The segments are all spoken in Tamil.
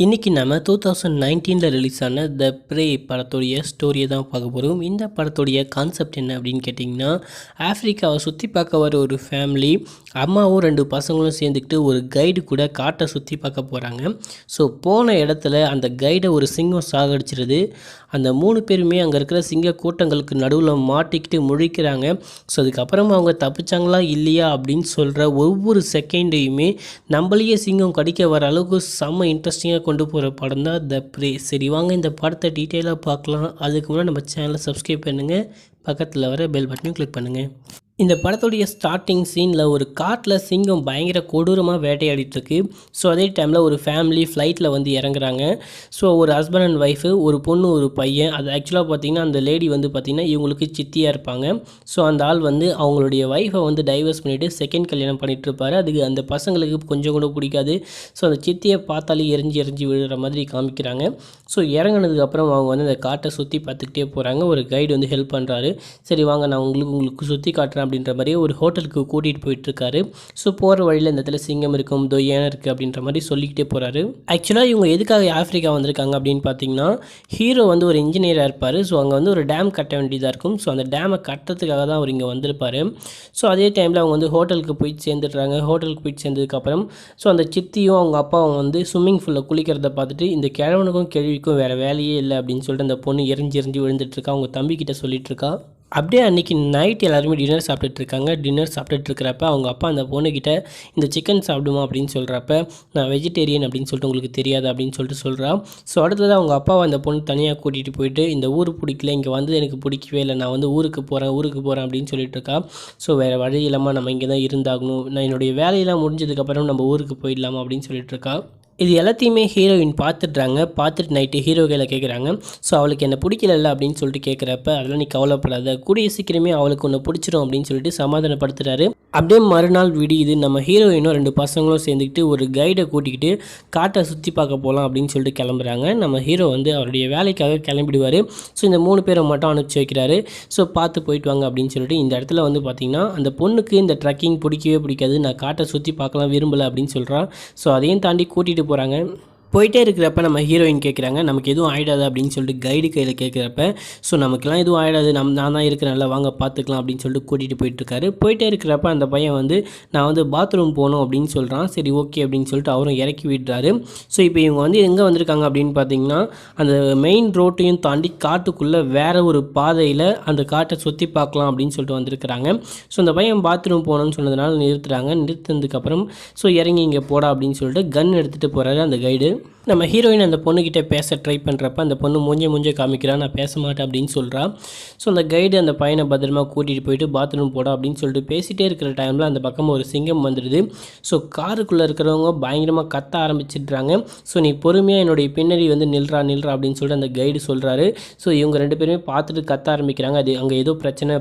இன்றைக்கி நம்ம 2019 ரிலீஸ் ஆன த ப்ரே படத்துடைய ஸ்டோரியை தான் பார்க்க போகிறோம். இந்த படத்துடைய கான்செப்ட் என்ன அப்படின்னு கேட்டிங்கன்னா, ஆஃப்ரிக்காவை சுற்றி பார்க்க வர ஒரு ஃபேமிலி, அம்மாவும் 2 பசங்களும் சேர்ந்துக்கிட்டு ஒரு கைடு கூட காட்டை சுற்றி பார்க்க போகிறாங்க. ஸோ போன இடத்துல அந்த கைடை ஒரு சிங்கம் சாகடிச்சிருது. அந்த 3 பேருமே அங்கே இருக்கிற சிங்க கூட்டங்களுக்கு நடுவில் மாட்டிக்கிட்டு முழிக்கிறாங்க. ஸோ அதுக்கப்புறமா அவங்க தப்பிச்சாங்களா இல்லையா அப்படின்னு சொல்கிற ஒவ்வொரு செகண்டையுமே நம்மளையே சிங்கம் கடிக்க வர அளவுக்கு செம்ம இன்ட்ரெஸ்டிங்காக கொண்டு போகிற படம் தான் த ப்ரே. சரி வாங்க இந்த படத்தை டீட்டெயிலாக பார்க்கலாம். அதுக்கு முன்னாடி நம்ம சேனலை சப்ஸ்கிரைப் பண்ணுங்கள், பக்கத்தில் வர பெல் பட்டனையும் கிளிக் பண்ணுங்கள். இந்த படத்துடைய ஸ்டார்டிங் சீனில் ஒரு காட்டில் சிங்கம் பயங்கர கொடூரமாக வேட்டையாடிட்டுருக்கு. ஸோ அதே டைமில் ஒரு ஃபேமிலி ஃப்ளைட்டில் வந்து இறங்குறாங்க. ஸோ ஒரு ஹஸ்பண்ட் அண்ட் ஒய்ஃபு, ஒரு பொண்ணு ஒரு பையன். அது ஆக்சுவலாக பார்த்திங்கன்னா அந்த லேடி வந்து பார்த்திங்கன்னா இவங்களுக்கு சித்தியாக இருப்பாங்க. ஸோ அந்த ஆள் வந்து அவங்களுடைய ஒய்ஃபை வந்து டைவர்ஸ் பண்ணிவிட்டு செகண்ட் கல்யாணம் பண்ணிகிட்டு இருப்பார். அதுக்கு அந்த பசங்களுக்கு கொஞ்சம் கூட பிடிக்காது. ஸோ அந்த சித்தியை பார்த்தாலே எரிஞ்சு விழுற மாதிரி காமிக்கிறாங்க. ஸோ இறங்கினதுக்கப்புறம் அவங்க வந்து அந்த காட்டை சுற்றி பார்த்துக்கிட்டே போகிறாங்க. ஒரு கைடு வந்து ஹெல்ப் பண்ணுறாரு. சரி வாங்க நான் உங்களுக்கு சுற்றி காட்டுறேன் அப்படின்ற மாதிரி ஒரு ஹோட்டலுக்கு கூட்டிகிட்டு போயிட்டுருக்காரு. ஸோ போகிற வழியில் இந்த இடத்துல சிங்கம் இருக்கும், யானை இருக்குது அப்படின்ற மாதிரி சொல்லிக்கிட்டே போகிறாரு. ஆக்சுவலாக இவங்க எதுக்காக ஆஃப்ரிக்கா வந்திருக்காங்க அப்படின்னு பார்த்தீங்கன்னா, ஹீரோ வந்து ஒரு இன்ஜினியராக இருப்பார். ஸோ அங்கே வந்து ஒரு டேம் கட்ட வேண்டியதாக இருக்கும். ஸோ அந்த டேமை கட்டுறதுக்காக தான் அவர் இங்கே வந்திருப்பார். ஸோ அதே டைமில் அவங்க வந்து ஹோட்டலுக்கு போய் சேர்ந்துடுறாங்க. ஹோட்டலுக்கு போய் சேர்ந்ததுக்கப்புறம் ஸோ அந்த சித்தியும் அவங்க அப்பாவும் வந்து ஸ்விம்மிங் பூலில் குளிக்கிறத பார்த்துட்டு இந்த கிழவனுக்கும் கேள்விக்கும் வேறு வேலையே இல்லை அப்படின்னு சொல்லிட்டு அந்த பொண்ணு எரிஞ்சு விழுந்துட்டுருக்கா. அவங்க தம்பிக்கிட்ட சொல்லிட்டு இருக்கா. அப்படியே அன்றைக்கி நைட் எல்லாருமே டின்னர் சாப்பிட்டுட்ருக்காங்க. டின்னர் சாப்பிட்டுட்ருக்கிறப்ப அவங்க அப்பா அந்த பொண்ணுக்கிட்ட இந்த சிக்கன் சாப்பிடுமா அப்படின்னு சொல்கிறப்ப, நான் வெஜிடேரியன் அப்படின்னு சொல்லிட்டு உங்களுக்கு தெரியாது அப்படின்னு சொல்லிட்டு சொல்கிறா. ஸோ அடுத்தது அவங்க அப்பாவை அந்த பொண்ணு தனியாக கூட்டிகிட்டு போயிட்டு, இந்த ஊர் பிடிக்கல, இங்கே வந்து எனக்கு பிடிக்கவே இல்லை, நான் வந்து ஊருக்கு போகிறேன் அப்படின்னு சொல்லிட்டு இருக்கா. ஸோ வேறு வழி இல்லாமல் நம்ம இங்கே தான் இருந்தாகணும், நான் என்னுடைய வேலையெல்லாம் முடிஞ்சதுக்கப்புறம் நம்ம ஊருக்கு போயிடலாமா அப்படின்னு சொல்லிட்டு இருக்கா. இது எல்லாத்தையுமே ஹீரோயின் பார்த்துட்டு நைட்டு ஹீரோ கையில் கேட்குறாங்க. ஸோ அவளுக்கு என்ன பிடிக்கல அப்படின்னு சொல்லிட்டு கேட்குறப்ப, அதெல்லாம் நீ கவலைப்படாத, கூடிய சீக்கிரமே அவளுக்கு ஒன்று பிடிச்சிரும் அப்படின்னு சொல்லிட்டு சமாதானப்படுத்துகிறாரு. அப்படியே மறுநாள் விடியுது. நம்ம ஹீரோயினும் 2 பசங்களும் சேர்ந்துக்கிட்டு ஒரு கைடை கூட்டிக்கிட்டு காட்டை சுற்றி பார்க்க போகலாம் அப்படின்னு சொல்லிட்டு கிளம்புறாங்க. நம்ம ஹீரோ வந்து அவருடைய வேலைக்காக கிளம்பிடுவார். ஸோ இந்த 3 பேரை மட்டும் அனுப்பிச்சி வைக்கிறாரு. ஸோ பார்த்து போயிட்டு வாங்க அப்படின்னு சொல்லிட்டு இந்த இடத்துல வந்து பார்த்திங்கன்னா அந்த பொண்ணுக்கு இந்த ட்ரக்கிங் பிடிக்கவே பிடிக்காது, நான் காட்டை சுற்றி பார்க்கலாம் விரும்பலை அப்படின்னு சொல்கிறான். ஸோ அதையும் தாண்டி கூட்டிகிட்டு போகிறாங்க. போயிட்டே இருக்கிறப்ப நம்ம ஹீரோயின் கேட்குறாங்க, நமக்கு எதுவும் ஆகிடாது அப்படின்னு சொல்லிட்டு கைடு கையில் கேட்குறப்ப, ஸோ நமக்குலாம் எதுவும் ஆகிடாது, நான் தான் இருக்கிறேன்ல, வாங்க பார்த்துக்கலாம் அப்படின்னு சொல்லிட்டு கூட்டிகிட்டு போயிட்டுருக்காரு. போயிட்டே இருக்கிறப்ப அந்த பையன் வந்து நான் வந்து பாத்ரூம் போகணும் அப்படின்னு சொல்கிறான். சரி ஓகே அப்படின்னு சொல்லிட்டு அவரும் இறக்கி விடுறாரு. ஸோ இப்போ இவங்க வந்து எங்கே வந்திருக்காங்க அப்படின்னு பார்த்தீங்கன்னா, அந்த மெயின் ரோட்டையும் தாண்டி காட்டுக்குள்ளே வேறு ஒரு பாதையில் அந்த காட்டை சுற்றி பார்க்கலாம் அப்படின்னு சொல்லிட்டு வந்திருக்கிறாங்க. ஸோ அந்த பையன் பாத்ரூம் போகணும்னு சொன்னதுனால நிறுத்தினதுக்கப்புறம் ஸோ இறங்கி இங்கே போடா அப்படின்னு சொல்லிட்டு கன் எடுத்துகிட்டு போகிறாரு அந்த கைடு. நம்ம ஹீரோயின் அந்த பொண்ணுக்கிட்ட பேச ட்ரை பண்ணுறப்ப அந்த பொண்ணு மூஞ்சே காமிக்கிறா, நான் பேச மாட்டேன் அப்படின்னு சொல்கிறா. ஸோ அந்த கைடு அந்த பையனை பத்திரமா கூட்டிகிட்டு போயிட்டு பாத்ரூம் போடா அப்படின்னு சொல்லிட்டு பேசிகிட்டே இருக்கிற டைமில் அந்த பக்கம் ஒரு சிங்கம் வந்துடுது. ஸோ காருக்குள்ளே இருக்கிறவங்க பயங்கரமாக கத்த ஆரம்பிச்சிடுறாங்க. ஸோ நீ பொறுமையாக என்னுடைய பின்னாடி வந்து நில்றா அப்படின்னு சொல்லிட்டு அந்த கைடு சொல்கிறாரு. ஸோ இவங்க 2 பேருமே பார்த்துட்டு கத்த ஆரம்பிக்கிறாங்க. அது அங்கே ஏதோ பிரச்சனை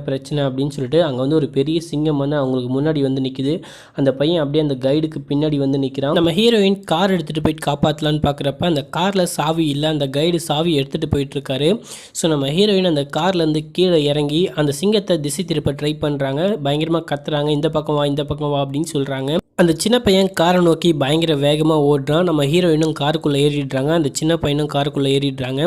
அப்படின்னு சொல்லிட்டு அங்கே வந்து ஒரு பெரிய சிங்கம் வந்து அவங்களுக்கு முன்னாடி வந்து நிற்குது. அந்த பையன் அப்படியே அந்த கைடுக்கு பின்னாடி வந்து நிற்கிறான். நம்ம ஹீரோயின் கார் எடுத்துகிட்டு போயிட்டு காப்பாற்றலான்னு பார்க்குறப்ப அந்த காரில் சாவி இல்லை, அந்த கைடு சாவி எடுத்துகிட்டு போயிட்டுருக்காரு. ஸோ நம்ம ஹீரோயின் அந்த கார்லேருந்து கீழே இறங்கி அந்த சிங்கத்தை திசை திருப்ப ட்ரை பண்ணுறாங்க. பயங்கரமாக கத்துறாங்க, இந்த பக்கம் வா அப்படின்னு சொல்கிறாங்க. அந்த சின்ன பையன் காரை நோக்கி பயங்கர வேகமாக ஓடுறான். நம்ம ஹீரோயினும் காருக்குள்ளே ஏறிடுறாங்க, அந்த சின்ன பையனும் காருக்குள்ளே ஏறிடுறாங்க.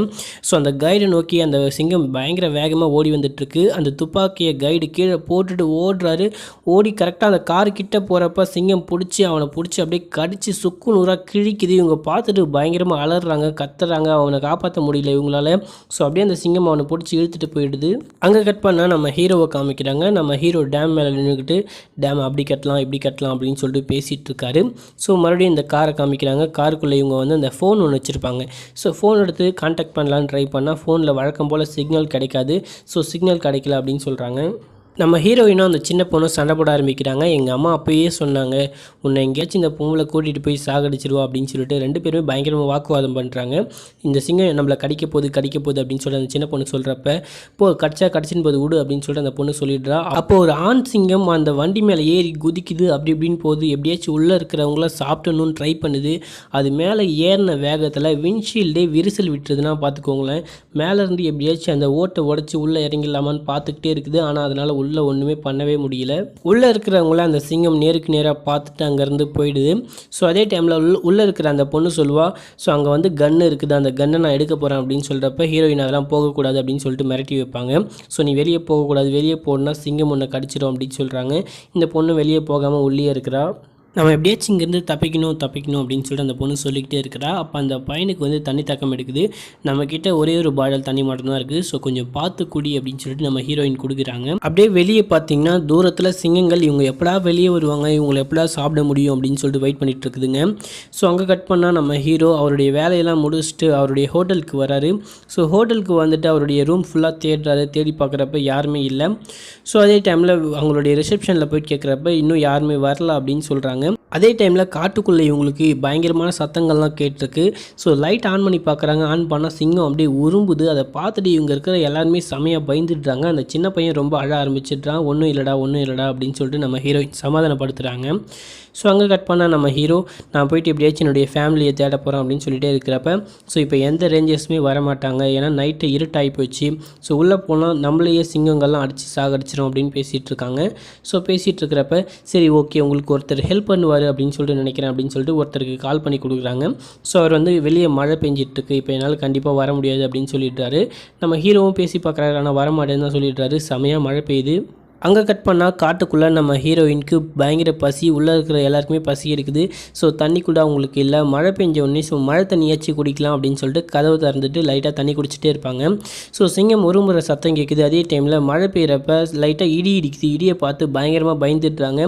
ஸோ அந்த கைடை நோக்கி அந்த சிங்கம் பயங்கர வேகமாக ஓடி வந்துட்டுருக்கு. அந்த துப்பாக்கியை கைடு கீழே போட்டுட்டு ஓடுறாரு. ஓடி கரெக்டாக அந்த காரு கிட்ட போகிறப்ப சிங்கம் அவனை பிடிச்சி அப்படியே கடிச்சு சுக்கு நூறாக கிழிக்குது. இவங்க பார்த்துட்டு பயங்கரமாக அலறாங்க, கத்துறாங்க, அவனை காப்பாற்ற முடியல இவங்களால. ஸோ அப்படியே அந்த சிங்கம் அவனை பிடிச்சி இழுத்துட்டு போயிடுது. அங்கே கட் பண்ணால் நம்ம ஹீரோவை காமிக்கிறாங்க. நம்ம ஹீரோ டேம் மேலே நின்றுக்கிட்டு டேம் அப்படி கட்டலாம் இப்படி கட்டலாம் அப்படின்னு சொல்லிட்டு பேசிகிட்டு இருக்காரு. ஸோ மறுபடியும் இந்த காரை காமிக்கிறாங்க. காருக்குள்ளே இவங்க வந்து அந்த ஃபோன் ஒன்று வச்சுருப்பாங்க. ஸோ ஃபோன் எடுத்து கான்டாக்ட் பண்ணலான்னு ட்ரை பண்ணால் ஃபோனில் வழக்கம் போல் சிக்னல் கிடைக்காது. ஸோ சிக்னல் கிடைக்கல அப்படின்னு சொல்கிறாங்க. நம்ம ஹீரோயினும் அந்த சின்ன பொண்ணு சண்டை போட ஆரம்பிக்கிறாங்க. எங்கள் அம்மா அப்போயே சொன்னாங்க, உன்னை எங்கேயாச்சும் இந்த பொம்பளை கூட்டிகிட்டு போய் சாகடிச்சிருவா அப்படின்னு சொல்லிட்டு 2 பேருமே பயங்கரமாக வாக்குவாதம் பண்ணுறாங்க. இந்த சிங்கம் நம்மளை கடிக்க போகுது அப்படின்னு சொல்லி அந்த சின்ன பொண்ணு சொல்கிறப்ப, கடிச்சின்னு போது விடு அப்படின்னு சொல்லிட்டு அந்த பொண்ணு சொல்லிடுறா. அப்போது ஒரு ஆண் சிங்கம் அந்த வண்டி மேலே ஏறி குதிக்குது, அப்படி இப்படின்னு போகுது. எப்படியாச்சும் உள்ளே இருக்கிறவங்கள சாப்பிட்டணும்னு ட்ரை பண்ணுது. அது மேலே ஏறின வேகத்தில் விண்ட்ஷீல்டே விரிசல் விட்டுறதுன்னா பார்த்துக்கோங்களேன். மேலேருந்து எப்படியாச்சும் அந்த ஓட்டை உடச்சி உள்ளே இறங்கிடலாமான்னு பார்த்துக்கிட்டே இருக்குது. ஆனால் அதனால் உள்ளே ஒன்றுமே பண்ணவே முடியல. உள்ளே இருக்கிறவங்கள அந்த சிங்கம் நேருக்கு நேராக பார்த்துட்டு அங்கேருந்து போயிடுது. ஸோ அதே டைமில் உள்ளே இருக்கிற அந்த பொண்ணு சொல்லுவா, ஸோ அங்கே வந்து கன்று இருக்குது, அந்த கன்னை நான் எடுக்க போகிறேன் அப்படின்னு சொல்கிறப்ப ஹீரோயின் அதெல்லாம் போகக்கூடாது அப்படின்னு சொல்லிட்டு மிரட்டி வைப்பாங்க. ஸோ நீ வெளியே போகக்கூடாது, வெளியே போனா சிங்கம் ஒன்று கடிச்சிடும் அப்படின்னு சொல்கிறாங்க. இந்த பொண்ணு வெளியே போகாமல் உள்ளே இருக்கிறா. நம்ம எப்படியாச்சும் இங்கேருந்து தப்பிக்கணும் அப்படின்னு சொல்லிட்டு அந்த பொண்ணு சொல்லிக்கிட்டே இருக்கிறா. அப்போ அந்த பையனுக்கு வந்து தண்ணி தாக்கம் எடுக்குது. நம்மக்கிட்ட ஒரே ஒரு பாட்டில் தண்ணி மட்டும்தான் இருக்குது, ஸோ கொஞ்சம் பார்த்து குடி அப்படின்னு சொல்லிட்டு நம்ம ஹீரோயின் கொடுக்குறாங்க. அப்படியே வெளியே பார்த்தீங்கன்னா தூரத்தில் சிங்கங்கள் இவங்க எப்படா வெளியே வருவாங்க, இவங்களை எப்படா சாப்பிட முடியும் அப்படின்னு சொல்லிட்டு வெயிட் பண்ணிட்டு இருக்குதுங்க. ஸோ அங்கே கட் பண்ணால் நம்ம ஹீரோ அவருடைய வேலையெல்லாம் முடிச்சுட்டு அவருடைய ஹோட்டலுக்கு வராரு. ஸோ ஹோட்டலுக்கு வந்துட்டு அவருடைய ரூம் ஃபுல்லாக தேடுறாரு. தேடி பார்க்குறப்ப யாருமே இல்லை. ஸோ அதே டைமில் அவங்களுடைய ரிசப்ஷனில் போயிட்டு கேட்குறப்ப இன்னும் யாருமே வரல அப்படின்னு சொல்கிறாங்க. அதே டைமில் காட்டுக்குள்ளே இவங்களுக்கு பயங்கரமான சத்தங்கள்லாம் கேட்டிருக்கு. ஸோ லைட் ஆன் பண்ணி பார்க்குறாங்க. ஆன் பண்ணால் சிங்கம் அப்படியே உரும்புது. அதை பார்த்துட்டு இவங்க இருக்கிற எல்லாருமே செமையாக பயந்துடுறாங்க. அந்த சின்ன பையன் ரொம்ப அழ ஆரம்பிச்சிடுறான். ஒன்றும் இல்லைடா அப்படின்னு சொல்லிட்டு நம்ம ஹீரோயின் சமாதானப்படுத்துகிறாங்க. ஸோ அங்கே கட் பண்ணால் நம்ம ஹீரோ நான் போயிட்டு எப்படியாச்சும் என்னுடைய ஃபேமிலியை தேட போகிறேன் அப்படின்னு சொல்லிட்டே இருக்கிறப்ப ஸோ இப்போ எந்த ரேஞ்சர்ஸுமே வரமாட்டாங்க, ஏன்னா நைட்டு இருட்டாகி போச்சு. ஸோ உள்ளே போனால் நம்மளையே சிங்கங்கள்லாம் அடித்து சாகடிச்சிடும் அப்படின்னு பேசிகிட்டு இருக்காங்க. ஸோ பேசிகிட்டு இருக்கிறப்ப சரி ஓகே உங்களுக்கு ஒருத்தர் ஹெல்ப் பண்ணுவார் அப்படின்னு சொல்லிட்டு நினைக்கிறேன் அப்படின்னு சொல்லிட்டு ஒருத்தருக்கு கால் பண்ணி கொடுக்குறாங்க. ஸோ அவர் வந்து வெளியே மழை பெஞ்சிட்ருக்கு, இப்போ என்னால் கண்டிப்பாக வர முடியாது அப்படின்னு சொல்லிடுறாரு. நம்ம ஹீரோவும் பேசி பார்க்குறாரு, ஆனால் வர மாட்டேன்னு தான் சொல்லிடுறாரு. செமையாக மழை பெய்யுது. அங்கே கட் பண்ணால் காட்டுக்குள்ளே நம்ம ஹீரோயினுக்கு பயங்கர பசி, உள்ளே இருக்கிற எல்லாருக்குமே பசி இருக்குது. ஸோ தண்ணி கூட அவங்களுக்கு இல்லை. மழை பெஞ்ச உடனே ஸோ மழை தண்ணியாச்சு குடிக்கலாம் அப்படின்னு சொல்லிட்டு கதவை திறந்துட்டு லைட்டாக தண்ணி குடிச்சிட்டே இருப்பாங்க. ஸோ சிங்கம் ஒரு முறை சத்தம் கேட்குது. அதே டைமில் மழை பெய்கிறப்ப லைட்டாக இடி இடிக்குது. இடியை பார்த்து பயங்கரமாக பயந்துடுறாங்க.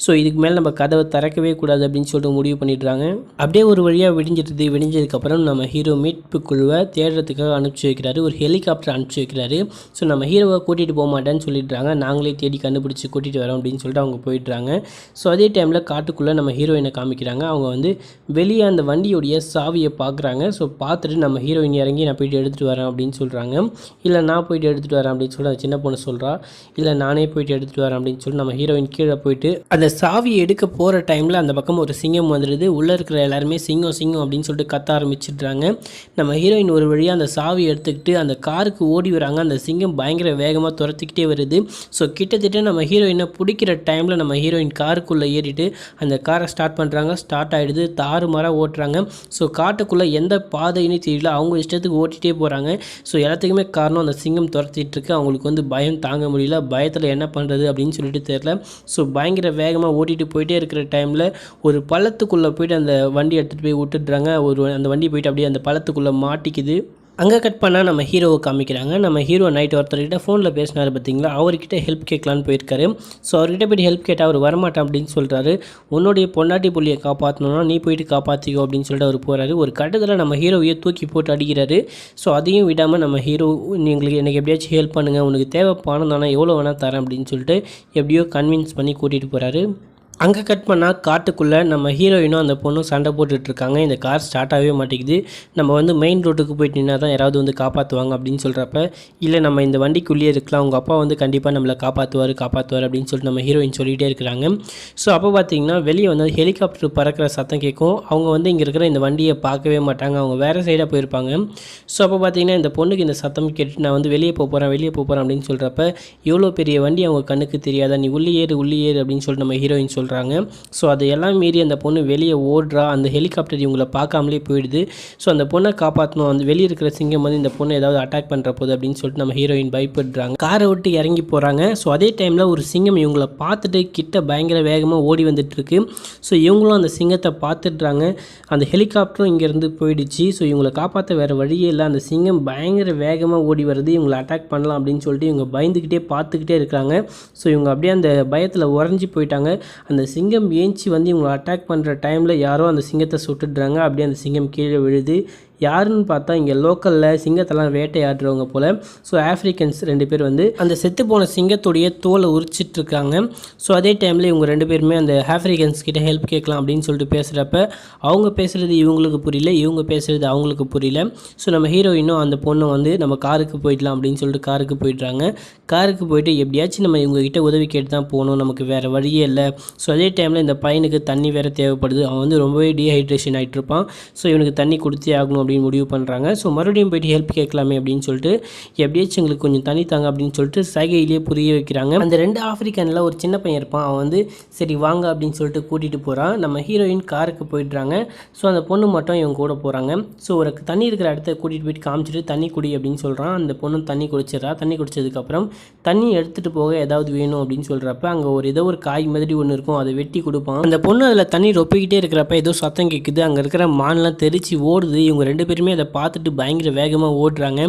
ஸோ இதுக்கு மேலே நம்ம கதவை திறக்கவே கூடாது அப்படின்னு சொல்லிட்டு முடிவு பண்ணிடுறாங்க. அப்படியே ஒரு வழியாக விடிஞ்சதுக்கப்புறம் நம்ம ஹீரோ மீட்பு குழுவை தேடுறதுக்காக அனுப்பிச்சி வைக்கிறாரு. ஒரு ஹெலிகாப்டர் அனுப்பிச்சி வைக்கிறாரு. ஸோ நம்ம ஹீரோவை கூட்டிகிட்டு போக மாட்டேன்னு சொல்லிடுறாங்க. நாங்களே தேடி கண்டுபிடிச்சி கூட்டிகிட்டு வரோம் அப்படின்னு சொல்லிட்டு அவங்க போயிடுறாங்க. ஸோ அதே டைமில் காட்டுக்குள்ளே நம்ம ஹீரோயினை காமிக்கிறாங்க. அவங்க வந்து வெளியே அந்த வண்டியோடைய சாவியை பார்க்குறாங்க. ஸோ பார்த்துட்டு நம்ம ஹீரோயின் இறங்கி நான் போயிட்டு எடுத்துகிட்டு வரேன் அப்படின்னு சொல்கிறாங்க. இல்லை நான் போயிட்டு எடுத்துகிட்டு வரேன் அப்படின்னு சொல்லி அந்த சின்ன பொண்ணு சொல்கிறா. இல்லை நானே போயிட்டு எடுத்துகிட்டு வரேன் அப்படின்னு சொல்லி நம்ம ஹீரோயின் கீழே போயிட்டு அந்த சாவியை எடுக்க போகிற டைமில் அந்த பக்கம் ஒரு சிங்கம் வந்துடுது. உள்ளே இருக்கிற எல்லாருமே சிங்கம் சிங்கம் அப்படின்னு சொல்லிட்டு கத்த ஆரம்பிச்சிடுறாங்க. நம்ம ஹீரோயின் ஒரு வழியாக அந்த சாவியை எடுத்துக்கிட்டு அந்த காருக்கு ஓடி வராங்க. அந்த சிங்கம் பயங்கர வேகமாக துரத்திக்கிட்டே வருது. ஸோ கிட்டத்தட்ட நம்ம ஹீரோயினை பிடிக்கிற டைமில் நம்ம ஹீரோயின் காருக்குள்ளே ஏறிட்டு அந்த காரை ஸ்டார்ட் பண்ணுறாங்க. ஸ்டார்ட் ஆகிடுது. தாறுமாறாக ஓட்டுறாங்க. ஸோ காட்டுக்குள்ளே எந்த பாதைன்னு தெரியல, அவங்க இஷ்டத்துக்கு ஓட்டிகிட்டே போகிறாங்க. ஸோ எல்லாத்துக்குமே காரணம் அந்த சிங்கம் துரத்திட்டு இருக்கு. அவங்களுக்கு வந்து பயம் தாங்க முடியல. பயத்தில் என்ன பண்ணுறது அப்படின்னு சொல்லிட்டு தெரியல. ஸோ பயங்கர வேகமாக ஓட்டிகிட்டு போயிட்டே இருக்கிற டைமில் ஒரு பள்ளத்துக்குள்ளே போயிட்டு அந்த வண்டி எடுத்துகிட்டு போய் விட்டுடுறாங்க. அந்த வண்டி போயிட்டு அப்படியே அந்த பள்ளத்துக்குள்ளே மாட்டிக்குது. அங்கே கட் பண்ணால் நம்ம ஹீரோவை காமிக்கிறாங்க. நம்ம ஹீரோ நைட் ஒருத்தர்கிட்ட ஃபோனில் பேசினார் பார்த்தீங்களா, அவர்கிட்ட ஹெல்ப் கேட்கலான்னு போயிருக்காரு. ஸோ அவர்கிட்ட போய்ட்டு ஹெல்ப் கேட்டால் அவர் வரமாட்டான் அப்படின்னு சொல்கிறாரு. உன்னுடைய பொண்டாட்டி புள்ளியை காப்பாற்றணும்னா நீ போயிட்டு காப்பாற்றிக்கோ அப்படின்னு சொல்லிட்டு அவர் போகிறாரு. ஒரு கட்டத்தில் நம்ம ஹீரோவையே தூக்கி போட்டு அடிக்கிறாரு. ஸோ அதையும் விடாமல் நம்ம ஹீரோ எனக்கு எப்படியாச்சும் ஹெல்ப் பண்ணுங்கள், உனக்கு தேவை பணம் தானே, எவ்வளோ வேணால் தரேன் அப்படின்னு சொல்லிட்டு எப்படியோ கன்வின்ஸ் பண்ணி கூட்டிகிட்டு போகிறாரு. அங்கே கட் பண்ணால் காட்டுக்குள்ளே நம்ம ஹீரோயினும் அந்த பொண்ணும் சண்டை போட்டுட்ருக்காங்க. இந்த கார் ஸ்டார்ட் ஆகவே மாட்டேங்குது. நம்ம வந்து மெயின் ரோட்டுக்கு போயிட்டு நின்னா தான் யாராவது வந்து காப்பாற்றுவாங்க அப்படின்னு சொல்கிறப்ப இல்லை நம்ம இந்த வண்டிக்குள்ளேயே இருக்கலாம், உங்கள் அப்பா வந்து கண்டிப்பாக நம்மளை காப்பாற்றுவார் அப்படின்னு சொல்லிட்டு நம்ம ஹீரோயின் சொல்லிகிட்டே இருக்கிறாங்க. ஸோ அப்போ பார்த்தீங்கன்னா வெளியே வந்து ஹெலிகாப்டர் பறக்கிற சத்தம் கேட்கும். அவங்க வந்து இங்கே இருக்கிற இந்த வண்டியை பார்க்கவே மாட்டாங்க, அவங்க வேறு சைடாக போயிருப்பாங்க. ஸோ அப்போ பார்த்தீங்கன்னா இந்த பொண்ணுக்கு இந்த சத்தம் கேட்டு நான் வந்து வெளியே போகிறேன் அப்படின்னு சொல்கிறப்ப எவ்வளோ பெரிய வண்டி அவங்க கண்ணுக்கு தெரியாதா, நீ உள்ளே ஏறு அப்படின்னு சொல்லிட்டு நம்ம ஹீரோயின் சொல்கிறாங்க. ஸோ அதையெல்லாம் மீறி அந்த பொண்ணு வெளியே ஓடுறா. அந்த ஹெலிகாப்டர் இவங்களை பார்க்காமலே போயிடுது. ஸோ அந்த பொண்ணை காப்பாற்றணும், அந்த வெளியே இருக்கிற சிங்கம் வந்து இந்த பொண்ணை ஏதாவது அட்டாக் பண்ணுற போது அப்படின்னு சொல்லிட்டு நம்ம ஹீரோயின் பயப்படுறாங்க. காரை விட்டு இறங்கி போகிறாங்க. ஸோ அதே டைமில் ஒரு சிங்கம் இவங்களை பார்த்துட்டு கிட்ட பயங்கர வேகமாக ஓடி வந்துட்டுருக்கு. ஸோ இவங்களும் அந்த சிங்கத்தை பார்த்துட்றாங்க. அந்த ஹெலிகாப்டரும் இங்கேருந்து போயிடுச்சு. ஸோ இவங்களை காப்பாற்ற வேறு வழியே இல்லை. அந்த சிங்கம் பயங்கர வேகமாக ஓடி வருது, இவங்களை அட்டாக் பண்ணலாம் அப்படின்னு சொல்லிட்டு இவங்க பயந்துக்கிட்டே பார்த்துக்கிட்டே இருக்கிறாங்க. ஸோ இவங்க அப்படியே அந்த பயத்தில் உறைஞ்சி போயிட்டாங்க. அந்த சிங்கம் ஏஞ்சி வந்து இவங்களை அட்டாக் பண்ணுற டைமில் யாரோ அந்த சிங்கத்தை சுட்டுடுறாங்க. அப்படியே அந்த சிங்கம் கீழே விழுது. யாருன்னு பார்த்தா இங்கே லோக்கலில் சிங்கத்தெல்லாம் வேட்டையாடுறவங்க போல். ஸோ ஆஃப்ரிக்கன்ஸ் 2 பேர் வந்து அந்த செத்து போன சிங்கத்துடைய தோலை உரிச்சிட்ருக்காங்க. ஸோ அதே டைமில் இவங்க 2 பேருமே அந்த ஆஃப்ரிக்கன்ஸ் கிட்ட ஹெல்ப் கேட்கலாம் அப்படின்னு சொல்லிட்டு பேசுகிறப்ப அவங்க பேசுகிறது இவங்களுக்கு புரியல, இவங்க பேசுகிறது அவங்களுக்கு புரியல. ஸோ நம்ம ஹீரோயினும் அந்த பொண்ணு வந்து நம்ம காருக்கு போயிடலாம் அப்படின்னு சொல்லிட்டு காருக்கு போயிடுறாங்க. காருக்கு போயிட்டு எப்படியாச்சும் நம்ம இவங்ககிட்ட உதவி கேட்டு தான் போகணும், நமக்கு வேறு வழியே இல்லை. ஸோ அதே டைமில் இந்த பையனுக்கு தண்ணி வேறு தேவைப்படுது. அவன் வந்து ரொம்பவே டீஹைட்ரேஷன் ஆகிட்டு இருப்பான். ஸோ இவனுக்கு தண்ணி கொடுத்தே ஆகணும் அப்படின்னு அப்படின்னு முடிவு பண்ணுறாங்க. ஸோ மறுபடியும் போயிட்டு ஹெல்ப் கேட்கலாமே அப்படின்னு சொல்லிட்டு எப்படியாச்சும் எங்களுக்கு கொஞ்சம் தண்ணி தாங்க அப்படின்னு சொல்லிட்டு சைகையிலேயே புரிய வைக்கிறாங்க. அந்த 2 ஆஃப்ரிக்கனில் ஒரு சின்ன பையன் இருப்பான். அவன் வந்து சரி வாங்க அப்படின்னு சொல்லிட்டு கூட்டிகிட்டு போகிறான். நம்ம ஹீரோயின் காருக்கு போயிடுறாங்க. ஸோ அந்த பொண்ணு மட்டும் இவங்க கூட போகிறாங்க. ஸோ ஒரு தண்ணி இருக்கிற இடத்த கூட்டிகிட்டு போயிட்டு காமிச்சிட்டு தண்ணி குடி அப்படின்னு சொல்கிறான். அந்த பொண்ணு தண்ணி குடிச்சிடறா. தண்ணி குடிச்சதுக்கப்புறம் தண்ணி எடுத்துகிட்டு போக ஏதாவது வேணும் அப்படின்னு சொல்கிறப்ப அங்கே ஏதோ ஒரு காய் மாதிரி ஒன்று இருக்கும், அதை வெட்டி கொடுப்பான். அந்த பொண்ணு அதில் தண்ணி ரொப்பிக்கிட்டே இருக்கிறப்ப ஏதோ சத்தம் கேட்குது. அங்கே இருக்கிற மான்லாம் தெரிச்சு ஓடுது. இவங்க 2 பேருமே அதை பார்த்துட்டு பயங்கர வேகமாக ஓடுறாங்க.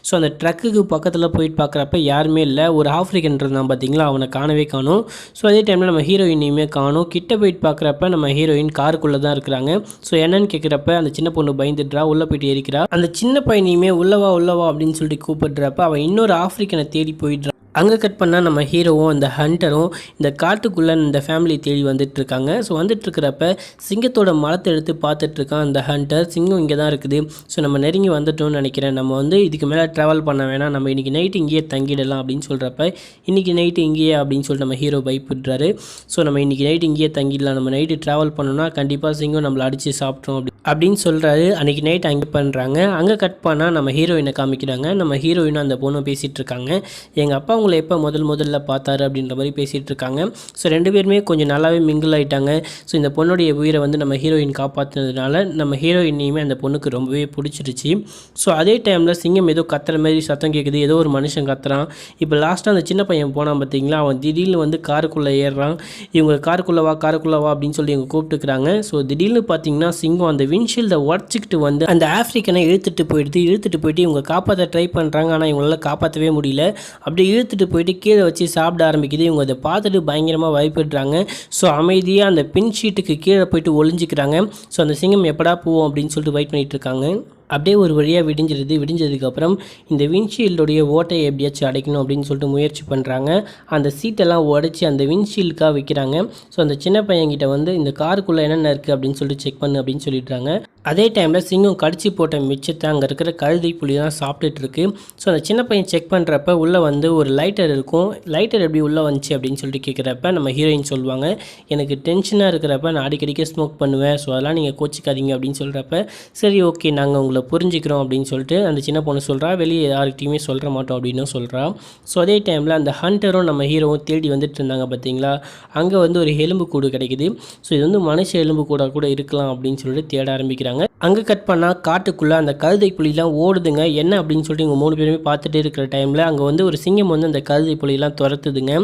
ஸோ அந்த ட்ரக்குக்கு பக்கத்தில் போயிட்டு பார்க்குறப்ப யாருமே இல்லை. ஒரு ஆஃப்ரிக்கன் இருந்தான் பார்த்தீங்களா, அவனை காணவே காணும். ஸோ அதே டைமில் நம்ம ஹீரோயினையுமே காணும். கிட்ட போயிட்டு பார்க்குறப்ப நம்ம ஹீரோயின் காருக்குள்ளே தான் இருக்கிறாங்க. ஸோ என்னன்னு கேட்குறப்ப அந்த சின்ன பொண்ணு பயந்துடுறா, உள்ளே போயிட்டு ஏறிக்கிறா. அந்த சின்ன பையனையுமே உள்ளவா அப்படின்னு சொல்லிட்டு கூப்பிடுறப்ப அவன் இன்னொரு ஆஃப்ரிக்கனை தேடி போயிடுறான். அங்கே கட் பண்ணால் நம்ம ஹீரோவும் அந்த ஹண்டரும் இந்த காட்டுக்குள்ளே இந்த ஃபேமிலி தேடி வந்துட்டுருக்காங்க. ஸோ வந்துட்டுருக்கிறப்ப சிங்கத்தோட மரத்தை எடுத்து பார்த்துட்ருக்கான் அந்த ஹண்டர். சிங்கம் இங்கே தான் இருக்குது. ஸோ நம்ம நெருங்கி வந்துட்டோம்னு நினைக்கிறேன். நம்ம வந்து இதுக்கு மேலே ட்ராவல் பண்ண வேணாம், நம்ம இன்றைக்கி நைட்டு இங்கேயே தங்கிடலாம் அப்படின்னு சொல்கிறப்ப இன்றைக்கி நைட்டு இங்கேயே அப்படின்னு சொல்லிட்டு நம்ம ஹீரோ பயப்படுறாரு. ஸோ நம்ம இன்றைக்கி நைட்டு இங்கேயே தங்கிடலாம், நம்ம நைட்டு ட்ராவல் பண்ணோம்னா கண்டிப்பாக சிங்கம் நம்மளை அடித்து சாப்பிட்றோம் அப்படின்னு சொல்கிறாரு. அன்றைக்கி நைட் அங்கே பண்ணுறாங்க. அங்கே கட் பண்ணால் நம்ம ஹீரோயினை காமிக்கிறாங்க. நம்ம ஹீரோயினும் அந்த பொண்ணும் பேசிகிட்டு இருக்காங்க. எங்கள் அப்பா உங்களை எப்போ முதல்ல பார்த்தாரு அப்படின்ற மாதிரி பேசிகிட்டு இருக்காங்க. ஸோ 2 பேருமே கொஞ்சம் நல்லாவே மிங்கிள் ஆகிட்டாங்க. ஸோ இந்த பொண்ணுடைய உயிரை வந்து நம்ம ஹீரோயின் காப்பாற்றினதுனால நம்ம ஹீரோயினையுமே அந்த பொண்ணுக்கு ரொம்பவே பிடிச்சிருச்சு. ஸோ அதே டைமில் சிங்கம் ஏதோ கத்துற மாதிரி சத்தம் கேட்குது. ஏதோ ஒரு மனுஷன் கத்துறான். இப்போ லாஸ்ட்டாக அந்த சின்ன பையன் போனான் பார்த்தீங்களா, அவன் திடீர்னு வந்து காருக்குள்ளே ஏறுறான். இவங்க காருக்குள்ளே வா அப்படின்னு சொல்லி இவங்க கூப்பிட்டுக்கிறாங்க. ஸோ திடீர்னு பார்த்தீங்கன்னா சிங்கம் அந்த விண்ட்ஷீல்டை உடச்சிக்கிட்டு வந்து அந்த ஆஃப்ரிக்கனை இழுத்துட்டு போயிட்டு இவங்க காப்பாற்ற ட்ரை பண்ணுறாங்க. ஆனால் இவங்களால காப்பாற்றவே முடியல. அப்படி இழுத்துட்டு போயிட்டு கீழே வச்சு சாப்பிட ஆரம்பிக்குது. இவங்க அதை பார்த்துட்டு பயங்கரமாக பயப்படுறாங்க. ஸோ அமைதியாக அந்த பின் ஷீட்டுக்கு கீழே போயிட்டு ஒளிஞ்சிக்கிறாங்க. ஸோ அந்த சிங்கம் எப்படா போவோம் அப்படின்னு சொல்லிட்டு வெயிட் பண்ணிகிட்டு இருக்காங்க. அப்படியே ஒரு வழியாக விடிஞ்சதுக்கப்புறம் இந்த விண்ட்ஷீல்டுடைய ஓட்டையை எப்படியாச்சும் அடைக்கணும் அப்படின்னு சொல்லிட்டு முயற்சி பண்ணுறாங்க. அந்த சீட்டெல்லாம் உடச்சி அந்த விண்ட்ஷீல்டுக்காக வைக்கிறாங்க. ஸோ அந்த சின்ன பையன்கிட்ட வந்து இந்த காருக்குள்ளே என்னென்ன இருக்குது அப்படின்னு சொல்லிட்டு செக் பண்ணு அப்படின்னு சொல்லிடுறாங்க. அதே டைமில் சிங்கம் கடிச்சு போட்ட மிச்சத்தை அங்கே இருக்கிற கழுதை புலி தான் சாப்பிட்டுட்டு இருக்கு. ஸோ அந்த சின்ன பையன் செக் பண்ணுறப்ப உள்ளே வந்து ஒரு லைட்டர் இருக்கும். லைட்டர் எப்படி உள்ளே வந்துச்சு அப்படின்னு சொல்லிட்டு கேட்குறப்ப நம்ம ஹீரோயின் சொல்லுவாங்க, எனக்கு டென்ஷனாக இருக்கிறப்ப நான் அடிக்கடிக்க ஸ்மோக் பண்ணுவேன், ஸோ அதெல்லாம் நீங்கள் கோச்சிக்காதீங்க அப்படின்னு சொல்கிறப்ப சரி ஓகே நாங்கள் உங்களை புரிஞ்சுக்கிறோம் அப்படின்னு சொல்லிட்டு அந்த சின்ன பொண்ணு சொல்கிறா. வெளியே யார்கிட்டையுமே சொல்கிற மாட்டோம் அப்படின்னு சொல்கிறா. ஸோ அதே டைமில் அந்த ஹண்டரும் நம்ம ஹீரோவும் தேடி வந்துட்டு இருந்தாங்க பார்த்தீங்களா, அங்கே வந்து ஒரு எலும்பு கூடு கிடைக்குது. ஸோ இது வந்து மனுஷ எலும்பு கூட இருக்கலாம் அப்படின்னு சொல்லிட்டு தேட ஆரம்பிக்கிறாங்க. அங்கே கட் பண்ணால் காட்டுக்குள்ளே அந்த கழுதை புலிலாம் ஓடுதுங்க. என்ன அப்படின்னு சொல்லிட்டு இவங்க 3 பேருமே பார்த்துட்டு இருக்கிற டைமில் அங்கே வந்து ஒரு சிங்கம் வந்து அந்த கழுதை புலிலாம் துரத்துதுங்க.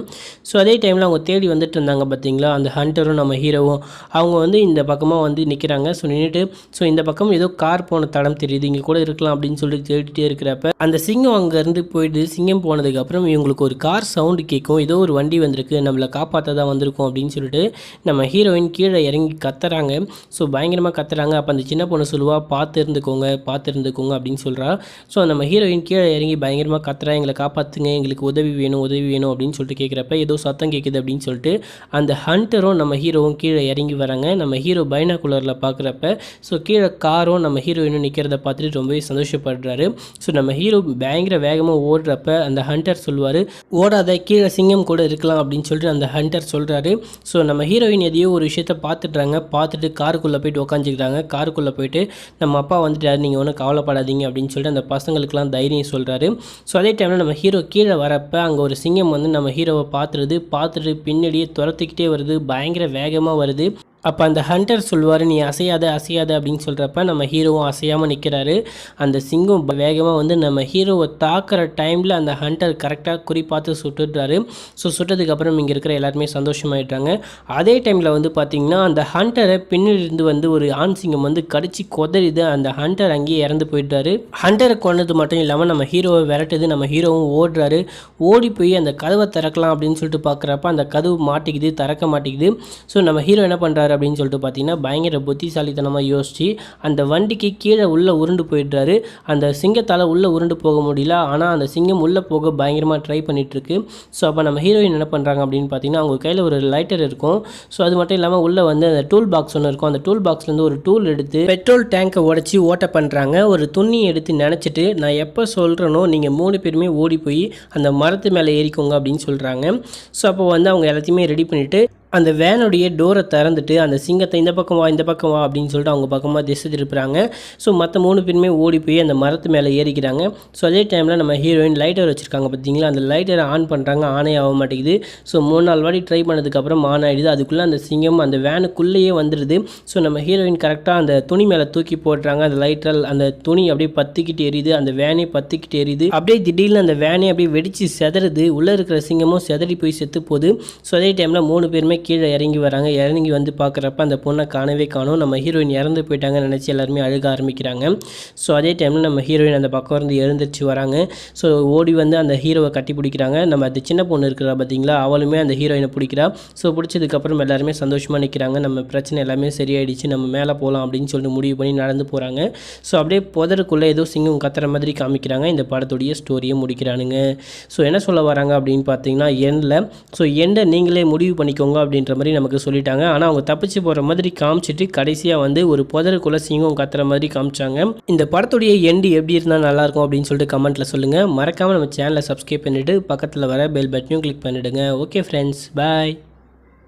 ஸோ அதே டைமில் அவங்க தேடி வந்துட்டு இருந்தாங்க பார்த்தீங்களா, அந்த ஹண்டரும் நம்ம ஹீரோவும் அவங்க வந்து இந்த பக்கமாக வந்து நிற்கிறாங்க. ஸோ நின்றுட்டு ஸோ இந்த பக்கம் ஏதோ கார் போன தடம் தெரியுது, இங்கே கூட இருக்கலாம் அப்படின்னு சொல்லிட்டு தேடிட்டே இருக்கிறப்ப அந்த சிங்கம் அங்கேருந்து போயிட்டு சிங்கம் போனதுக்கப்புறம் இவங்களுக்கு ஒரு கார் சவுண்டு கேட்கும். ஏதோ ஒரு வண்டி வந்திருக்கு, நம்மளை காப்பாற்ற தான் வந்திருக்கோம் அப்படின்னு சொல்லிட்டு நம்ம ஹீரோயின் கீழே இறங்கி கத்துறாங்க. ஸோ பயங்கரமாக கத்துறாங்க. அப்போ அந்த சின்ன பொண்ணு சொல்லுவா பார்த்து இருந்துக்கோங்க அப்படின்னு சொல்கிறா. ஸோ நம்ம ஹீரோயின் கீழே இறங்கி பயங்கரமாக கத்துறா, எங்களை காப்பாற்றுங்க, எங்களுக்கு உதவி வேணும் அப்படின்னு சொல்லிட்டு கேட்குறப்ப ஏதோ சத்தம் கேட்குது அப்படின்னு சொல்லிட்டு அந்த ஹண்டரும் நம்ம ஹீரோவும் கீழே இறங்கி வராங்க. நம்ம ஹீரோ பைனாகுலரில் பார்க்குறப்ப ஸோ கீழே காரும் நம்ம ஹீரோயினும் நிற்கிறத பார்த்துட்டு ரொம்பவே சந்தோஷப்படுறாரு. ஸோ நம்ம ஹீரோ பயங்கர வேகமாக ஓடுறப்ப அந்த ஹண்டர் சொல்லுவார், ஓடாத கீழே சிங்கம் கூட இருக்கலாம் அப்படின்னு சொல்லிட்டு அந்த ஹண்டர் சொல்கிறாரு. ஸோ நம்ம ஹீரோயின் எதையோ ஒரு விஷயத்த பார்த்துட்டு காருக்குள்ளே போயிட்டு உக்காந்துக்கிறாங்க. காருக்குள்ளே போயிட்டு நம்ம அப்பா வந்துட்டாரு, நீங்கள் ஒன்றும் கவலைப்படாதீங்க அப்படின்னு சொல்லிட்டு அந்த பசங்களுக்கெல்லாம் தைரியம் சொல்கிறாரு. ஸோ அதே டைமில் நம்ம ஹீரோ கீழே வரப்போ அங்கே ஒரு சிங்கம் வந்து நம்ம ஹீரோவை பார்த்துட்டு பின்னாடியே துரத்திக்கிட்டே வருது, பயங்கர வேகமாக வருது. அப்போ அந்த ஹண்டர் சொல்லுவார், நீ அசையாத அப்படின்னு சொல்கிறப்ப நம்ம ஹீரோவும் அசையாமல் நிற்கிறாரு. அந்த சிங்கம் வேகமாக வந்து நம்ம ஹீரோவை தாக்குற டைமில் அந்த ஹண்டர் கரெக்டாக குறிப்பாத்து சுட்டுடுறாரு. ஸோ சுட்டதுக்கப்புறம் இங்கே இருக்கிற எல்லாருமே சந்தோஷமாயிட்டாங்க. அதே டைமில் வந்து பார்த்திங்கன்னா அந்த ஹண்டரை பின்னிலிருந்து வந்து ஒரு ஆண் சிங்கம் வந்து கடிச்சு கொதறிது. அந்த ஹண்டர் அங்கேயே இறந்து போயிட்டாரு. ஹண்டரை கொண்டது மட்டும் இல்லாமல் நம்ம ஹீரோவை விரட்டுது. நம்ம ஹீரோவும் ஓடுறாரு. ஓடி போய் அந்த கதவை திறக்கலாம் அப்படின்னு சொல்லிட்டு பார்க்குறப்ப அந்த கதவு மாட்டிக்குது, திறக்க மாட்டேங்குது. ஸோ நம்ம ஹீரோ என்ன பண்ணுறாரு அப்படின்னு சொல்லிட்டு பார்த்தீங்கன்னா பயங்கர புத்திசாலித்தனமாக யோசிச்சு அந்த வண்டிக்கு கீழே உள்ளே உருண்டு போயிடுறாரு. அந்த சிங்கத்தால் உள்ளே உருண்டு போக முடியல, ஆனால் அந்த சிங்கம் உள்ளே போக பயங்கரமாக ட்ரை பண்ணிகிட்ருக்கு. ஸோ அப்போ நம்ம ஹீரோயின் என்ன பண்ணுறாங்க அப்படின்னு பார்த்தீங்கன்னா அவங்க கையில் ஒரு லைட்டர் இருக்கும். ஸோ அது மட்டும் இல்லாமல் உள்ளே வந்து அந்த டூல் பாக்ஸ் ஒன்று இருக்கும். அந்த டூல் பாக்ஸ்லேருந்து ஒரு டூல் எடுத்து பெட்ரோல் டேங்கை உடச்சி ஓட்ட பண்ணுறாங்க. ஒரு துணி எடுத்து நினச்சிட்டு நான் எப்போ சொல்கிறேனோ நீங்கள் 3 பேருமே ஓடி போய் அந்த மரத்து மேலே ஏறிக்கோங்க அப்படின்னு சொல்கிறாங்க. ஸோ அப்போ வந்து அவங்க எல்லாத்தையுமே ரெடி பண்ணிவிட்டு அந்த வேனுடைய டோரை திறந்துட்டு அந்த சிங்கத்தை இந்த பக்கம் வா இந்த பக்கம் வா அப்படின்னு சொல்லிட்டு அவங்க பக்கமாக திசை திருப்புறாங்க. ஸோ மற்ற 3 பேருமே ஓடி போய் அந்த மரத்து மேலே ஏறிக்கிறாங்க. ஸோ அதே டைமில் நம்ம ஹீரோயின் லைட்டர் வச்சுருக்காங்க பார்த்தீங்களா, அந்த லைட்டரை ஆன் பண்ணுறாங்க, ஆனே ஆக மாட்டேங்குது. ஸோ 3-4 வாட்டி ட்ரை பண்ணதுக்கப்புறம் ஆன் ஆகிடுது. அதுக்குள்ளே அந்த சிங்கம் அந்த வேனுக்குள்ளேயே வந்துடுது. ஸோ நம்ம ஹீரோயின் கரெக்டாக அந்த துணி மேலே தூக்கி போடுறாங்க. அந்த லைட்டர் அந்த துணி அப்படியே பற்றிக்கிட்டு எரியுது, அந்த வேனே பற்றிக்கிட்டு எரியுது. அப்படியே திடீர்னு அந்த வேனே அப்படியே வெடித்து செதறுது. உள்ளே இருக்கிற சிங்கமும் செதறி போய் செத்து போகுது. ஸோ அதே டைமில் 3 பேருமே கீழே இறங்கி வராங்க. இறங்கி வந்து பார்க்குறப்ப அந்த பொண்ணை காணவே காணும். நம்ம ஹீரோயின் இறந்து போயிட்டாங்கன்னு நினச்சி எல்லாருமே அழுக ஆரம்பிக்கிறாங்க. ஸோ அதே டைமில் நம்ம ஹீரோயின் அந்த பக்கம் இருந்து எழுந்திரிச்சு வராங்க. ஸோ ஓடி வந்து அந்த ஹீரோவை கட்டி பிடிக்கிறாங்க. நம்ம அது சின்ன பொண்ணு இருக்கிறா பார்த்தீங்களா, அவளுமே அந்த ஹீரோயினை பிடிக்கிறா. ஸோ பிடிச்சதுக்கப்புறம் எல்லாருமே சந்தோஷமாக நிற்கிறாங்க. நம்ம பிரச்சனை எல்லாமே சரியாயிடுச்சு, நம்ம மேலே போகலாம் அப்படின்னு சொல்லிட்டு முடிவு பண்ணி நடந்து போகிறாங்க. ஸோ அப்படியே புதருக்குள்ளே ஏதோ சிங்கம் கத்துற மாதிரி காமிக்கிறாங்க. இந்த படத்துடைய ஸ்டோரியை முடிக்கிறானுங்க. ஸோ என்ன சொல்ல வராங்க அப்படின்னு பார்த்தீங்கன்னா, எண்டில் ஸோ எண்டை நீங்களே முடிவு பண்ணிக்கோங்க அப்படின்ற மாதிரி நமக்கு சொல்லிட்டாங்க. ஆனால் அவங்க தப்பிச்சு போகிற மாதிரி காமிச்சிட்டு கடைசியாக வந்து ஒரு புதருக்குள்ளே சிங்கம் கத்துற மாதிரி காமிச்சாங்க. இந்த படத்துடைய எண்டு எப்படி இருந்தால் நல்லாயிருக்கும் அப்படின்னு சொல்லிட்டு கமெண்ட்டில் சொல்லுங்கள். மறக்காமல் நம்ம சேனலை சப்ஸ்கிரைப் பண்ணிவிட்டு பக்கத்தில் வர பெல் பட்டனையும் கிளிக் பண்ணிவிடுங்க. ஓகே ஃப்ரெண்ட்ஸ், பாய்.